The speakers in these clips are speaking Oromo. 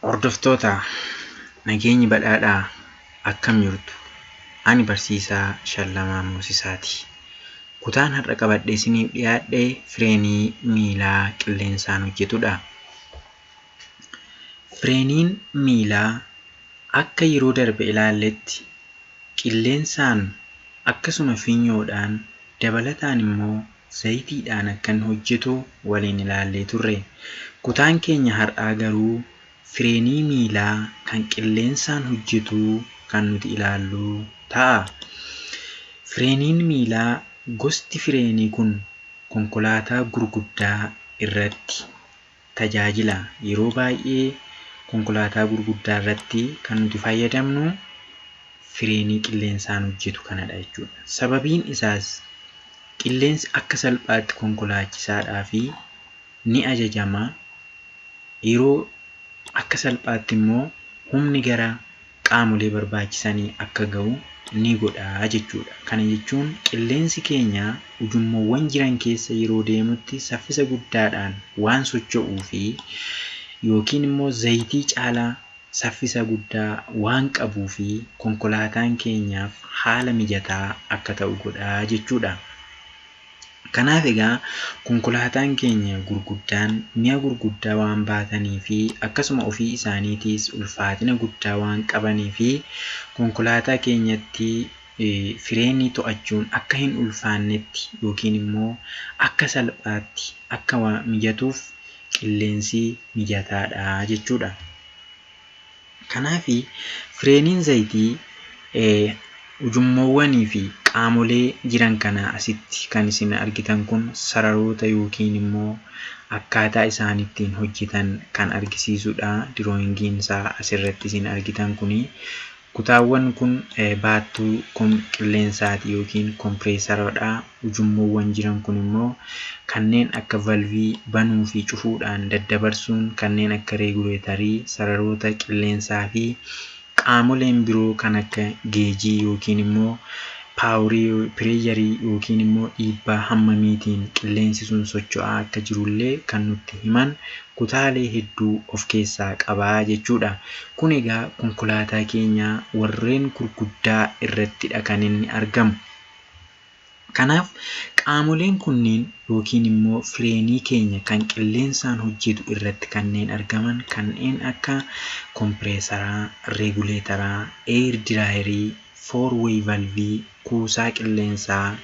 Hordoftoota nageenyi badhaadhaa akkam jirtu? Ani barsiisaa Shallamaa Moosisaati. Kutaan har'a qabadhee isiniif dhiyaadhe fireenii miilaa qilleensaan hojjetudha. Fireeniin miilaa akka yeroo darbe ilaalletti qilleensaan akkasuma fiinyoodhaan dabalataan immoo zayitiidhaan akkan hojjetu waliin ilaallee turre. Kutaan keenya har'aa garuu fireenii miilaa kan qilleensaan hojjetu kan nuti ilaallu ta'a. Fireeniin miilaa gosti fireenii kun konkolaataa gurguddaa irratti tajaajila. Yeroo baay'ee konkolaataa gurguddaa irratti kan nuti fayyadamnu fireenii qilleensaan hojjetu kanadha jechuudha. Sababiin isaas qilleensi akka salphaatti konkolaachisaadhaa fi ni ajajama. Yeroo akka salphaatti immoo humni gara qaamolee barbaachisanii akka ga'u ni godha jechuudha. Kana jechuun qilleensi keenya ujummoowwan jiran keessa yeroo deemutti saffisa guddaadhaan waan socho'uu fi yookiin immoo zayitii caalaa saffisa guddaa waan qabuu fi konkolaataan keenyaaf haala mijataa akka ta'u godha jechuudha. Kanaaf egaa konkolaataan keenya gurguddaan mi'a gurguddaa waan baatanii fi akkasuma ofii isaaniitiis ulfaatina guddaa waan qabanii fi konkolaataa keenyatti fireenii to'achuun akka hin ulfaannetti yookiin immoo akka salphaatti akka mijatuuf qilleensi mijataadha jechuudha. Kanaaf fireeniin zayitii ujummoowwanii fi qaamolee jiran kana asitti kan isin argitan kun sararoota yookiin immoo akkaataa isaan ittiin hojjetan kan argisiisudha. Dirooyingiin isaa asirratti isin argitan kuni kutaawwan kun baattuu qilleensaati yookiin kompireesaroodha. Ujummoowwan jiran kun immoo kanneen akka valvii banuu fi cufuudhaan daddabarsuun kanneen akka reeguleetarii, sararoota qilleensaa fi qaamoleen biroo kan akka geejii yookiin immoo paawurii pireeyarii yookiin immoo dhiibbaa hammamiitiin qilleensi sun socho'aa akka jirullee kan nutti himan kutaalee hedduu of keessaa qabaa jechuudha. Kun egaa konkolaataa keenya warreen gurguddaa irrattidha kan inni argamu. Kanaaf qaamoleen kunniin yookiin immoo fireenii keenya kan qilleensaan hojjetu irratti kanneen argaman kanneen akka kompireesaraa, reeguleetaraa, eer diraayerii, foorweey valvii, kuusaa qilleensaa,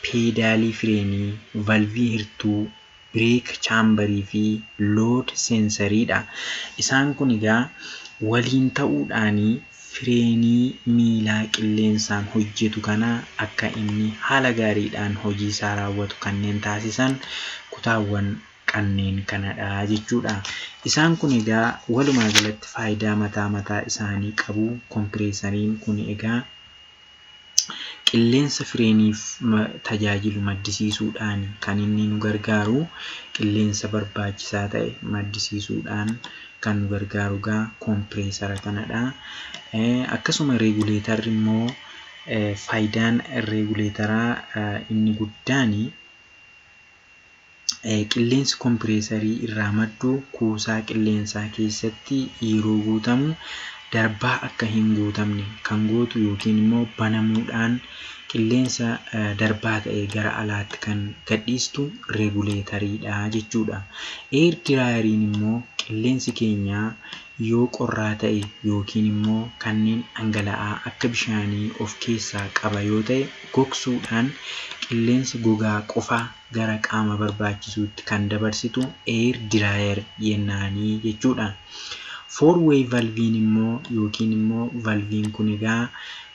peedaalii fireenii, valvii hirtuu, bireek chaambarii fi lood seensariidha. Isaan kun egaa waliin ta'uudhaanii fireenii miilaa qilleensaan hojjetu kana akka inni haala gaariidhaan hojii isaa raawwatu kanneen taasisan kutaawwan kanneen kanadha jechuudha. Isaan kun egaa walumaa galatti faayidaa mataa isaanii qabu. Kompireesariin kun egaa qilleensa fireeniif tajaajilu maddisiisuudhaan kan inni nu gargaaru, qilleensa barbaachisaa ta'e maddisiisuudhaan kan nu gargaaru egaa kompireesara kanadha. Akkasuma reeguleetarri immoo faayidaan reeguleetaraa inni guddaan qilleensi kompireesarii irraa maddu kuusaa qilleensaa keessatti yeroo guutamu darbaa akka hin guutamne kan gootu yookiin immoo banamuudhaan qilleensa darbaa ta'e gara alaatti kan gadhiistu reeguleetariidha jechuudha. Eer diraayeriin immoo qilleensi keenya yoo qorraa ta'e yookiin immoo kanneen dhangala'aa akka bishaanii of keessaa qaba yoo ta'e gogsuudhaan qilleensi gogaa qofa gara qaama barbaachisuutti kan dabarsitu eer diraayer jennaanii jechuudha. Foorweey valviin immoo yookiin immoo valviin kun egaa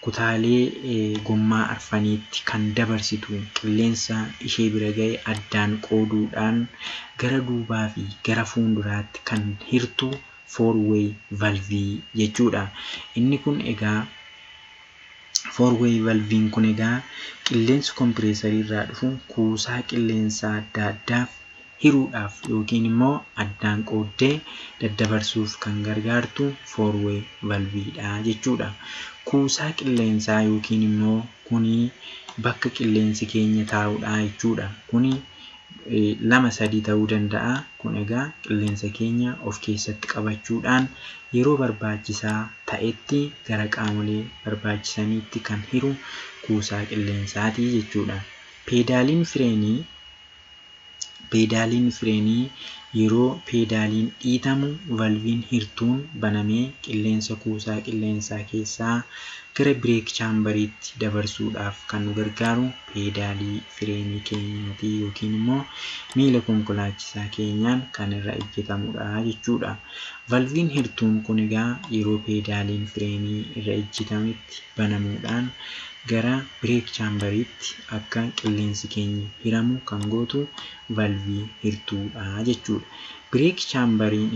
kutaalee gommaa arfaniitti kan dabarsitu qilleensa ishee bira ga'e addaan qooduudhaan gara duubaa fi gara fuulduraatti kan hirtu foorweey valvii jechuudha. Inni kun egaa foorweey valviin kun egaa qilleensi kompireesarii irraa dhufu kuusaa qilleensaa adda addaaf hiruudhaaf yookiin immoo addaan qooddee daddabarsuuf kan gargaartu foorweey valviidha jechuudha. Kuusaa qilleensaa yookiin immoo kuni bakka qilleensi keenya taa'udha jechuudha. Kuni 2-3 ta'uu danda'a. Kun egaa qilleensa keenya of keessatti qabachuudhaan yeroo barbaachisaa ta'etti gara qaamolee barbaachisaniitti kan hiru kuusaa qilleensaati jechuudha. Peedaaliin fireenii yeroo peedaaliin dhiitamu valviin hirtuun banamee qilleensa kuusaa qilleensaa keessaa gara bireek chaambariitti dabarsuudhaaf kan nu gargaaru peedaalii fireenii keenyaati yookiin immoo miila konkolaachisaa keenyaan kan irra ejjetamudha jechuudha. Valviin hirtuun kun egaa yeroo peedaaliin fireenii irra ejjetametti banamuudhaan gara bireek chaambariitti akka qilleensi keenya hiramu kan gootu valvii hirtuudha jechuudha. Bireek chaambariin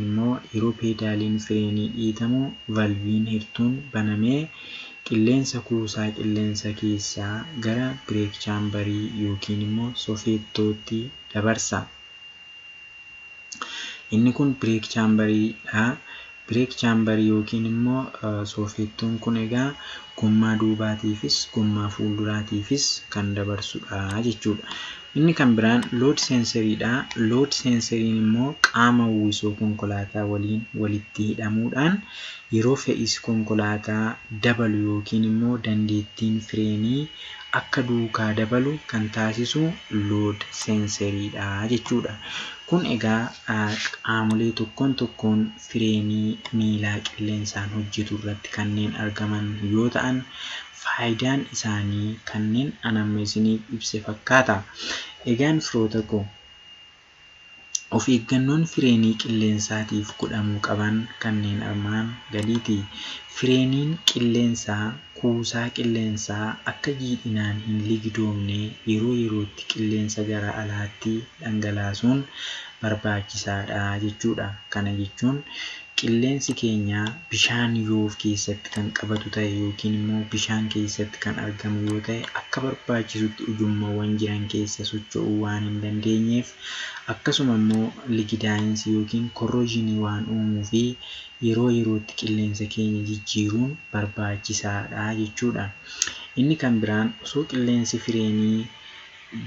immoo yeroo peedaaliin fireenii dhiitamu valviin hirtuun banamee qilleensa kuusaa qilleensa keessaa gara bireek chaambarii yookiin immoo sofeettootti dabarsa. Inni kun bireek chaambariidha. Bireek chaambarii yookiin immoo soofeettuun kun egaa gommaa duubaatiifis gommaa fuulduraatiifis kan dabarsudha jechuudha. Inni kan biraan lood seenseriidha. Lood seenseriin immoo qaama uwwisoo konkolaataa waliin walitti hidhamuudhaan yeroo fe'isi konkolaataa dabalu yookiin immoo dandeettiin fireenii akka duukaa dabalu kan taasisu lood seenseriidha jechuudha. Kun egaa qaamolee tokkoon fireenii miilaa qilleensaan hojjetu irratti kanneen argaman yoo ta'an faayidaan isaanii kanneen amma isiniif ibse fakkaata. Egaan firoota koo of eeggannoon fireenii qilleensaatiif godhamuu qaban kanneen armaan gadiiti. Fireeniin qilleensaa kuusaa qilleensaa akka jiidhinaan hin ligidoomne yeroo yerootti qilleensa gara alaatti dhangalaasuun barbaachisaadha jechuudha. Kana jechuun qilleensi keenya bishaan yoo of keessatti kan qabatu ta'e yookiin immoo bishaan keessatti kan argamu yoo ta'e akka barbaachisutti ujummoowwan jiran keessa socho'uu waan hin dandeenyeef akkasuma immoo ligidaayinsi yookiin korroozhinii waan uumuu fi yeroo yerootti qilleensa keenya jijjiiruun barbaachisaadha jechuudha. Inni kan biraan osoo qilleensi fireenii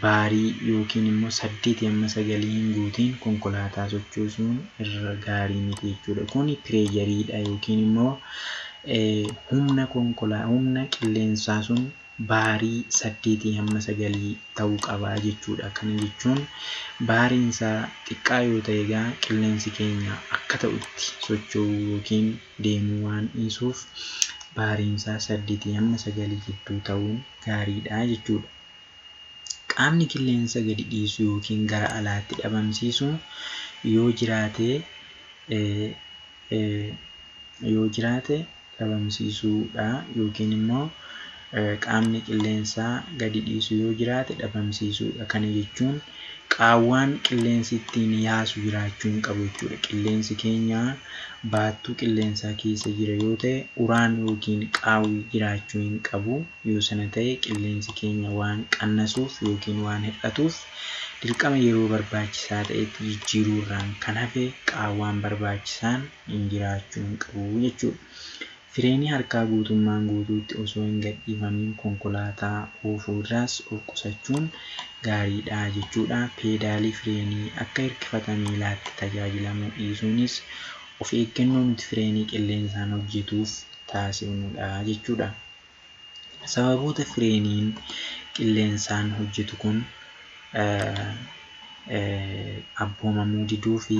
baarii yookiin immoo 8-9 hin guutiin konkolaataa sochoosuun irra gaarii miti jechuudha. Kun pireejariidha yookiin immoo humna qilleensaa sun baarii 8-9 ta'uu qaba jechuudha. Kana jechuun baariin isaa xiqqaa yoo ta'e egaa qilleensi keenya akka ta'utti socho'uu yookiin deemuu waan dhiisuuf baariin isaa 8-9 gidduu ta'uun gaariidha jechuudha. Qaamni qilleensa gadi dhiisu yookiin gara alaatti dhabamsiisu yoo jiraate dhabamsiisuudha yookiin immoo qaamni qilleensaa gadi dhiisu yoo jiraate dhabamsiisuudha. Kana jechuun qaawwaan qilleensi ittiin yaasu jiraachuu hin qabu jechuudha. Qilleensi keenya baattuu qilleensaa keessa jira yoo ta'e uraan yookiin qaawwi jiraachuu hin qabu. Yoo sana ta'e qilleensi keenya waan qannasuuf yookiin waan hir'atuuf dirqama yeroo barbaachisaa ta'etti jijjiiruurraan kan hafe qaawwaan barbaachisaan hin jiraachuu hin qabu jechuudha. Fireenii harkaa guutummaan guutuutti osoo hin gadhiifamiin konkolaataa oofuurraas of qusachuun gaariidha jechuudha. Peedaalii fireenii akka hirkifata miilaatti tajaajilamuu dhiisuunis of eeggannoo nuti fireenii qilleensaan hojjetuuf taasifnudha jechuudha. Sababoota fireeniin qilleensaan hojjetu kun abboomamuu diduu fi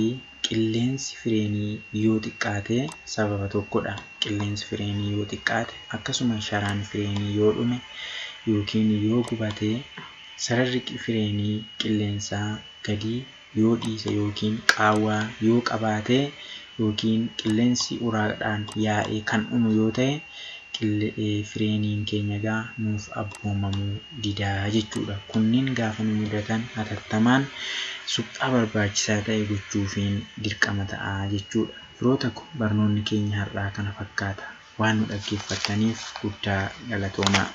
qilleensi fireenii yoo xiqqaate sababa tokkodha. Qilleensi fireenii yoo xiqqaate akkasuma sharaan fireenii yoo dhume yookiin yoo gubate sararri fireenii qilleensaa gadi yoo dhiise yookiin qaawwaa yoo qabaate yookiin qilleensi uraadhaan yaa'ee kan dhumu yoo ta'e fireeniin keenya egaa nuuf abboomamuu didaa jechuudha. Kunniin gaafa nu mudatan hatattamaan suphaa barbaachisaa ta'e gochuufiin dirqama ta'a jechuudha. Firoota koo barnoonni keenya har'aa kana fakkaata. Waan nu dhaggeeffattaniif guddaa galatoomaa.